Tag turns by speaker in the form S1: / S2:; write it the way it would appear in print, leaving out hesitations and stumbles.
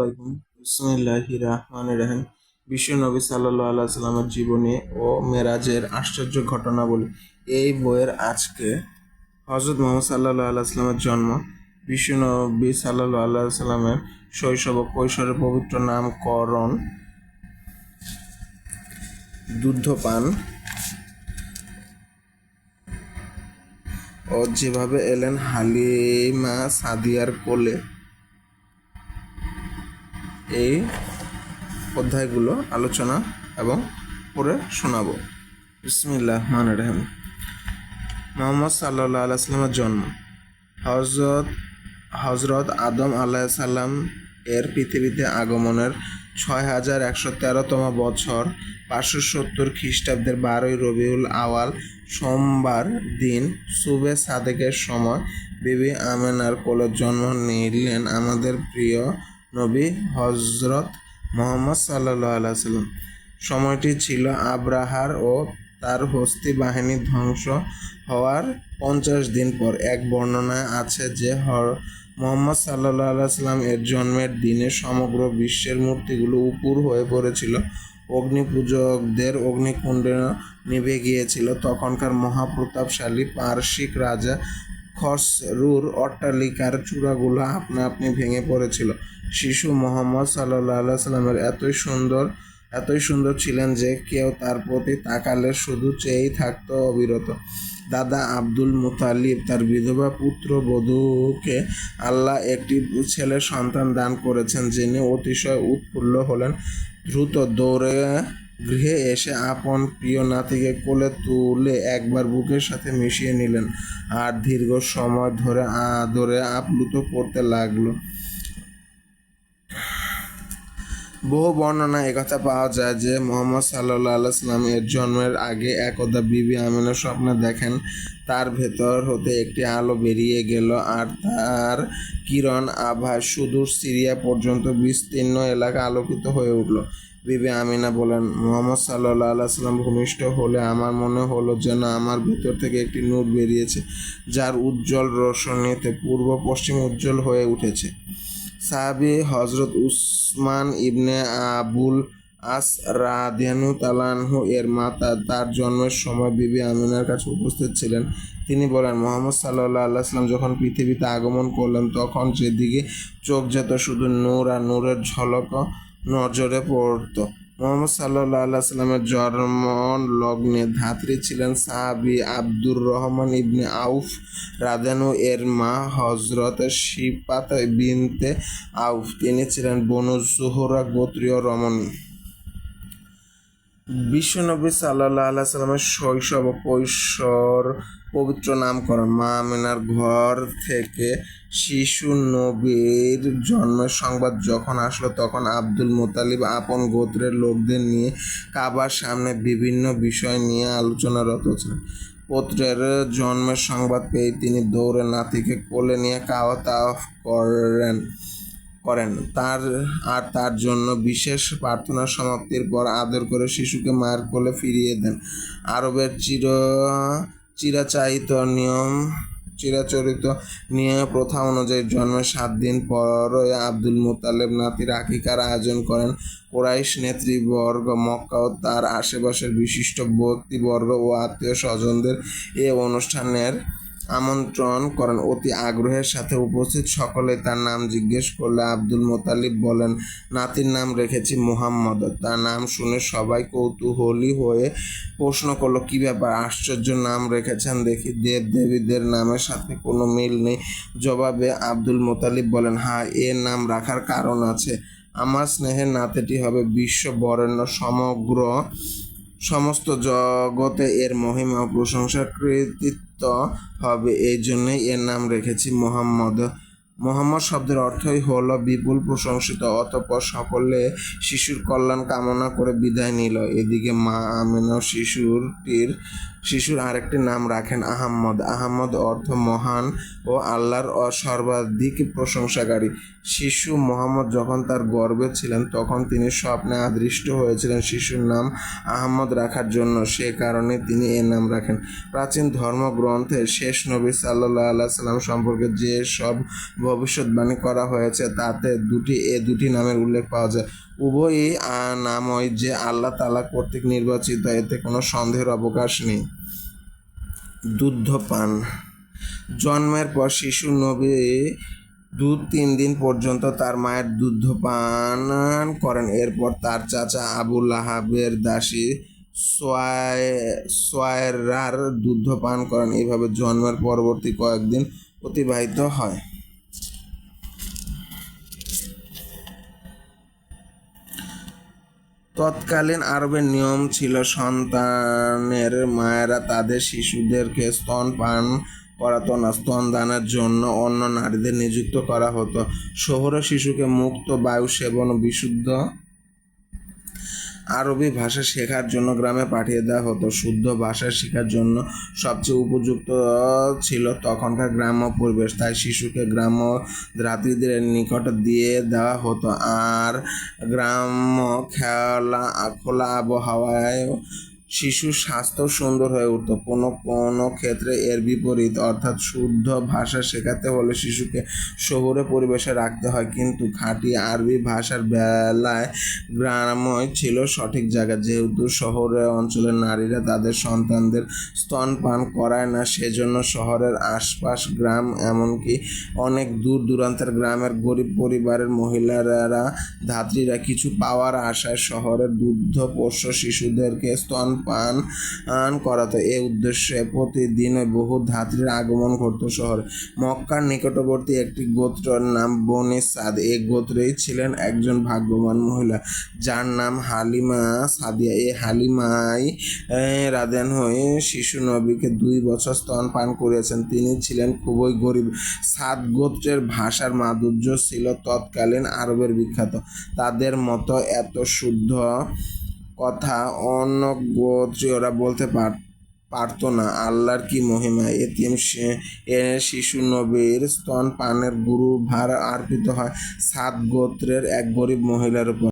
S1: আলাইকুম। বিসমিল্লাহির রহমানির রহিম। বিশ্ব নবী সাল্লাল্লাহু আলাইহি সাল্লামের জীবনী ও মেরাজের আশ্চর্য ঘটনাবলী। এই বইয়ের আজকে হযরত মুহাম্মদ সাল্লাল্লাহু আলাইহি সাল্লামের জন্ম, বিশ্ব নবী সাল্লাল্লাহু আলাইহি সাল্লামের শৈশব ও কৈশোরের পবিত্র নামকরণ, দুগ্ধপান ও যেভাবে এলেন হালিমা সাদিয়ার কোলে, এই অধ্যায়গুলো আলোচনা এবং পড়ে শোনাবো। বিসমিল্লাহির রহমানির রহিম। মুহাম্মদ সাল্লাল্লাহু আলাইহি সাল্লামের জন্ম। হযরত আদম আলাইহিস সালাম এর পৃথিবীতে আগমনের 6113তম বছর 570 খ্রিস্টাব্দের 12ই রবিউল আওয়াল সোমবার দিন সুবে সাদেকের সময় বিবি আমেনার কোলে জন্ম নিলেন আমাদের প্রিয় নবী হযরত মুহাম্মদ সাল্লাল্লাহু আলাইহি সাল্লাম। সময়টি ছিল আব্রাহার ও তার হস্তি বাহিনী ধ্বংস হওয়ার 50 দিন পর। এক বর্ণনায় আছে যে মুহাম্মদ সাল্লাল্লাহু আলাইহি সাল্লাম এর জন্মের দিনে সমগ্র বিশ্বের মূর্তিগুলো উপুড় হয়ে পড়েছিল, অগ্নিপূজকদের অগ্নিকুণ্ড নিভে গিয়েছিল। তখনকার মহাপ্রতাপশালী পারসিক রাজা খসরুর অট্টালিকার চূড়াগুলো আপনা আপনি ভেঙে পড়েছিল। শিশু মুহাম্মদ সাল্লাল্লাহু আলাইহি সাল্লামের এতই সুন্দর ছিলেন যে কেউ তার প্রতি তাকালে শুধু চেয়েই থাকতো অবিরত। দাদা আব্দুল মুতালিব তার বিধবা পুত্রবধূকে আল্লাহ একটি ছেলে সন্তান দান করেছেন, জেনে অতিশয় উৎফুল্ল হলেন। দ্রুত দৌড়ে গৃহে এসে আপন প্রিয় নাতিকে কোলে তুলে একবার বুকের সাথে মিশিয়ে নিলেন আর দীর্ঘ সময় ধরে আদরে আপ্লুত করতে লাগলো। বহু বর্ণনা একথা পাওয়া যায় যে মুহাম্মদ সাল্লাল্লাহু আলাইহি সাল্লাম এর জন্মের আগে একদা বিবি আমিনা স্বপ্নে দেখেন তার ভেতর হতে একটি আলো বেরিয়ে গেল আর তার কিরণ আভায় সুদূর সিরিয়া পর্যন্ত বিস্তীর্ণ এলাকা আলোকিত হয়ে উঠল। বিবি আমিনা বলেন, মুহাম্মদ সাল্লাল্লাহু আলাইহি সাল্লাম ভূমিষ্ঠ হলে আমার মনে হলো যেন আমার ভেতর থেকে একটি নূর বেরিয়েছে, যার উজ্জ্বল রোশনীতে পূর্ব পশ্চিম উজ্জ্বল হয়ে উঠেছে। সাহাবী হযরত উসমান ইবনে আবুল আস রাদিয়াল্লাহু তাআলা আনহু এর মাতা তার জন্মের সময় বিবি আমিনার কাছে উপস্থিত ছিলেন। তিনি বলেন, মুহাম্মদ সাল্লাল্লাহু আলাইহি সাল্লাম যখন পৃথিবীতে আগমন করলেন তখন যেদিকে চোখ যেত শুধু নূর আর নূরের ঝলক নজরে পড়ত। মুহাম্মদ সাল্লাল্লাহু আলাইহি সাল্লামের জন্ম লগ্নে ধাত্রী ছিলেন সাহাবী আব্দুর রহমান ইবনে আউফ রাদিয়াল্লাহু এর মা হযরত শিফাত বিনতে আউফ। তিনি ছিলেন বনু জুহরা গোত্রীয় রমণী। বিশ্বনবী সাল্লাল্লাহু আলাইহি সাল্লামের শৈশব ও কৈশোর পবিত্র নামকরণ। মা আমিনার ঘর থেকে শিশু নবীর জন্মের সংবাদ যখন আসলো তখন আব্দুল মুতালিব আপন গোত্রের লোকদের নিয়ে কাবার সামনে বিভিন্ন বিষয় নিয়ে আলোচনারত ছিলেন। পুত্রের জন্মের সংবাদ পেয়ে তিনি দৌড়ে নাতিকে কোলে নিয়ে কাবা তাওয়াফ করেন তার জন্য বিশেষ প্রার্থনা সমাপ্তির পর আদর করে শিশুকে মায়ের কোলে ফিরিয়ে দেন। আরবের চিরাচরিত নিয়ম প্রথা অনুযায়ী জন্মের 7 দিন পরই আব্দুল মুতালিব নাতির আকিকার আয়োজন করেন। কুরাইশ নেতৃবর্গ, মক্কা ও তার আশেপাশের বিশিষ্ট ব্যক্তিবর্গ ও আত্মীয় স্বজনদের এ অনুষ্ঠানের আমন্ত্রণ করেন। অতি আগ্রহের সাথে উপস্থিত সকলেই তার নাম জিজ্ঞেস করলে আব্দুল মুতালিব বলেন, নাতির নাম রেখেছি মুহাম্মদ। তার নাম শুনে সবাই কৌতূহলী হয়ে প্রশ্ন করল, কি ব্যাপার, আশ্চর্য নাম রেখেছেন দেখি, দেবদেবীদের নামের সাথে কোনো মিল নেই? জবাবে আব্দুল মুতালিব বলেন, হ্যাঁ, এর নাম রাখার কারণ আছে। আমার স্নেহের নাতিটি হবে বিশ্ব বরেণ্য, সমস্ত জগতে এর মহিমা ও প্রশংসার কৃতিত্ব হবে, এই জন্যই এর নাম রেখেছি মুহাম্মদ। মুহাম্মদ শব্দের অর্থই হলো বিপুল প্রশংসিত। অতঃপর সকলে শিশুর কল্যাণ কামনা করে বিদায় নিল। এদিকে মা আমিনা শিশুটির শিশুর আরেকটি নাম রাখেন আহম্মদ। আহম্মদ অর্থ মহান ও আল্লাহর সর্বাধিক প্রশংসাকারী। শিশু মোহাম্মদ যখন তার গর্ভে ছিলেন তখন তিনি স্বপ্নে আদিষ্ট হয়েছিলেন শিশুর নাম আহম্মদ রাখার জন্য, সে কারণে তিনি এ নাম রাখেন। প্রাচীন ধর্মগ্রন্থে শেষ নবী সাল্লাল্লাহু আলাইহি সাল্লাম সম্পর্কে যে সব ভবিষ্যদ্বাণী করা হয়েছে তাতে দুটি নামের উল্লেখ পাওয়া যায়। উভয়ই নামই যে আল্লাহ তাআলা কর্তৃক নির্বাচিত, এতে কোনো সন্দেহের অবকাশ নেই। দুগ্ধপান। জন্মের পর শিশু নবী 2-3 দিন পর্যন্ত তার মায়ের দুধ পান করেন। এরপর তার চাচা আবু লাহাবের দাসী সোয়ায়রার দুধ পান করেন। এইভাবে জন্মের পরবর্তী কয়েকদিন অতিবাহিত হয়। তৎকালীন আরবের নিয়ম ছিল সন্তানের মায়েরা তাদের শিশুদেরকে স্তন পান করাতো না, স্তন দানের জন্য অন্য নারীদের নিযুক্ত করা হতো। শহুরে শিশুকে মুক্ত বায়ু সেবন ও বিশুদ্ধ আরবি ভাষা শেখার জন্য গ্রামে পাঠিয়ে দেওয়া হতো। শুদ্ধ ভাষা শেখার জন্য সবচেয়ে উপযুক্ত ছিল তখনকার গ্রাম্য পরিবেশ, তাই শিশুকে গ্রাম্য ধাত্রীদের নিকট দিয়ে দেওয়া হতো। আর গ্রাম্য খোলা আবহাওয়ায় শিশুর স্বাস্থ্য সুন্দর হয়ে উঠত। কোনো কোনো ক্ষেত্রে এর বিপরীত, অর্থাৎ শুদ্ধ ভাষা শেখাতে হলে শিশুকে শহুরে পরিবেশে রাখতে হয়, কিন্তু খাঁটি আরবি ভাষার বেলায় গ্রামই ছিল সঠিক জায়গা। যেহেতু শহরের অঞ্চলের নারীরা তাদের সন্তানদের স্তনপান করায় না, সেজন্য শহরের আশপাশ গ্রাম, এমনকি অনেক দূর দূরান্তের গ্রামের গরিব পরিবারের মহিলারা ধাত্রীরা কিছু পাওয়ার আশায় শহরের দুগ্ধপোষ্য শিশুদেরকে স্তনপান করাতো। এ উদ্দেশ্যে প্রতিদিন বহু ধাত্রীর আগমন ঘটত শহরে। মক্কার নিকটবর্তী একটি গোত্রের নাম বনি সাদ। এই গোত্রেই ছিলেন একজন ভাগ্যবান মহিলা যার নাম হালিমা সাদিয়া। এই হালিমাই রাদিয়াল্লাহু শিশু নবীকে 2 বছর স্তন পান করিয়েছেন। তিনি ছিলেন খুবই গরিব। সাদ গোত্রের ভাষার মাধুর্য ছিল তৎকালীন আরবের বিখ্যাত। তাদের মতো এত শুদ্ধ কথা অন্য গোত্রীয়রা বলতে পারত না। আল্লাহর কি মহিমা! এতিম শিশু নবীর স্তন পানের গুরু ভার অর্পিত হয় সাদ গোত্রের এক গরিব মহিলার উপর।